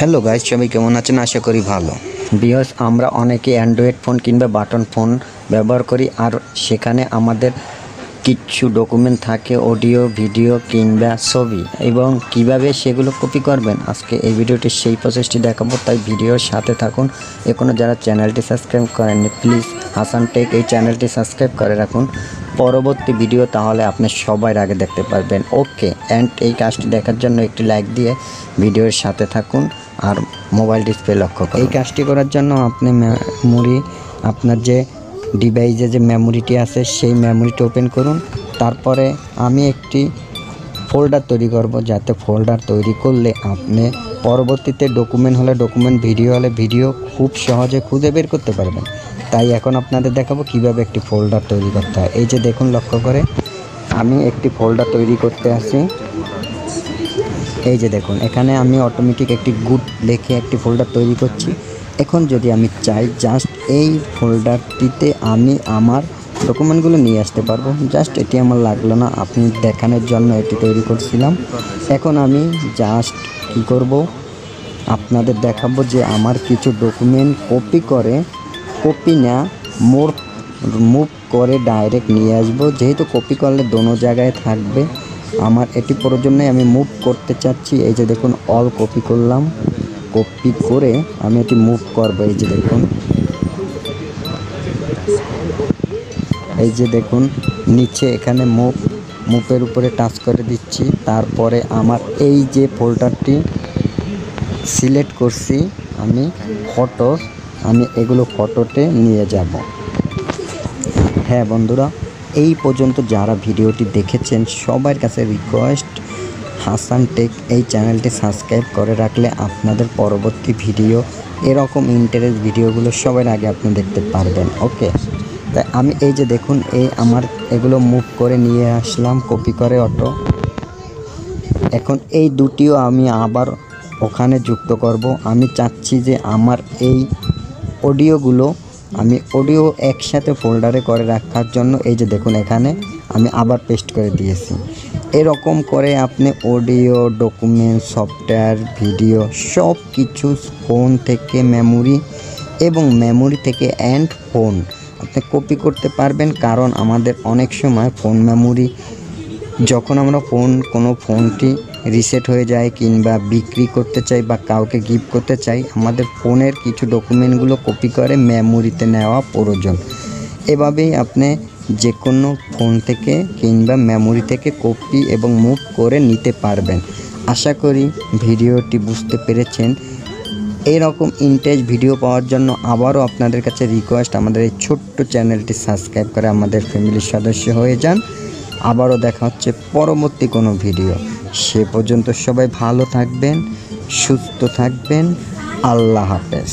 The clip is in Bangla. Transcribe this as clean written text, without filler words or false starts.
হ্যালো গাইস, সবাই কেমন আছেন? আশা করি ভালো। বিকজ আমরা অনেকে অ্যান্ড্রয়েড ফোন কিংবা বাটন ফোন ব্যবহার করি, আর সেখানে আমাদের কিছু ডকুমেন্ট থাকে, অডিও, ভিডিও কিংবা ছবি, এবং কিভাবে সেগুলো কপি করবেন আজকে এই ভিডিওটি সেই প্রসেসটি দেখাবো। তাই ভিডিওর সাথে থাকুন। এখনও যারা চ্যানেলটি সাবস্ক্রাইব করেননি, প্লিজ হাসান টেক এই চ্যানেলটি সাবস্ক্রাইব করে রাখুন পরবর্তী ভিডিও, তাহলে আপনি সবার আগে দেখতে পারবেন। ওকে, অ্যান্ড এই কাজটি দেখার জন্য একটি লাইক দিয়ে ভিডিওর সাথে থাকুন আর মোবাইল ডিসপ্লে লক্ষ্য করুন। এই কাজটি করার জন্য আপনি মেমোরি, আপনার যে ডিভাইসে যে মেমোরিটি আছে সেই মেমোরিটি ওপেন করুন। তারপরে আমি একটি ফোল্ডার তৈরি করব, যাতে ফোল্ডার তৈরি করলে আপনি পরবর্তীতে ডকুমেন্ট হলে ডকুমেন্ট, ভিডিও হলে ভিডিও খুব সহজে খুঁজে বের করতে পারবেন। তাই এখন আপনাদের দেখাবো কিভাবে একটি ফোল্ডার তৈরি করতে হয়। এই যে দেখুন, লক্ষ্য করে আমি একটি ফোল্ডার তৈরি করতে আসি। এই যে দেখুন, এখানে আমি অটোমেটিক একটি গুড লিখে একটি ফোল্ডার তৈরি করছি। এখন যদি আমি চাই, জাস্ট এই ফোল্ডারটিতে আমি আমার ডকুমেন্টগুলো নিয়ে আসতে পারবো। জাস্ট এটি আমার লাগলো না, আপনি দেখানোর জন্য এটি তৈরি করছিলাম। এখন আমি জাস্ট কি করব, আপনাদের দেখাবো যে আমার কিছু ডকুমেন্ট কপি না মুভ করে ডাইরেক্ট নিয়ে আসবো। যেহেতু কপি করলে দোনো জায়গায় থাকবে, আমার এটি প্রয়োজন নেই, আমি মুভ করতে চাচ্ছি। এই যে দেখুন, অল কপি করলাম, কপি করে আমি এটি মুভ করবো। এই যে দেখুন নিচে এখানে মুভের উপরে টাচ করে দিচ্ছি। তারপরে আমার এই যে ফোল্ডারটি সিলেক্ট করছি আমি এগুলো ফটোতে নিয়ে যাব। হ্যাঁ বন্ধুরা, এই পর্যন্ত যারা ভিডিওটি দেখেছেন সবার কাছে রিকোয়েস্ট, হাসান টেক এই চ্যানেলটি সাবস্ক্রাইব করে রাখলে আপনাদের পরবর্তী ভিডিও, এরকম ইন্টারেস্ট ভিডিওগুলো সবার আগে আপনি দেখতে পারবেন। ওকে, তাই আমি এই যে দেখুন, আমার এগুলো মুভ করে নিয়ে আসলাম কপি করে অটো। এখন এই দুটিও আমি আবার ওখানে যুক্ত করব। আমি চাচ্ছি যে আমার এই অডিও একসাথে ফোল্ডারে করে রাখার জন্য এই যে দেখুন, এখানে আমি আবার পেস্ট করে দিয়েছি। এরকম করে আপনি অডিও, ডকুমেন্ট, সফটওয়্যার, ভিডিও সব কিছু ফোন থেকে মেমোরি এবং মেমোরি থেকে ফোন আপনি কপি করতে পারবেন। কারণ আমাদের অনেক সময় ফোন মেমোরি, যখন আমরা কোনো ফোনটি রিসেট হয়ে যায় কিংবা বিক্রি করতে চাই বা কাউকে গিফট করতে চাই, আমাদের ফোনের কিছু ডকুমেন্টগুলো কপি করে মেমোরিতে নেওয়া প্রয়োজন। এভাবেই আপনি যে কোনো ফোন থেকে কিংবা মেমোরি থেকে কপি এবং মুভ করে নিতে পারবেন। আশা করি ভিডিওটি বুঝতে পেরেছেন। এইরকম ইন্টারেস্ট ভিডিও পাওয়ার জন্য আবারও আপনাদের কাছে রিকোয়েস্ট, আমাদের এই ছোট্ট চ্যানেলটি সাবস্ক্রাইব করে আমাদের ফ্যামিলির সদস্য হয়ে যান। আবারও দেখা হচ্ছে পরবর্তী কোনো ভিডিও। সে পর্যন্ত সবাই ভালো থাকবেন, সুস্থ থাকবেন। আল্লাহ হাফেজ।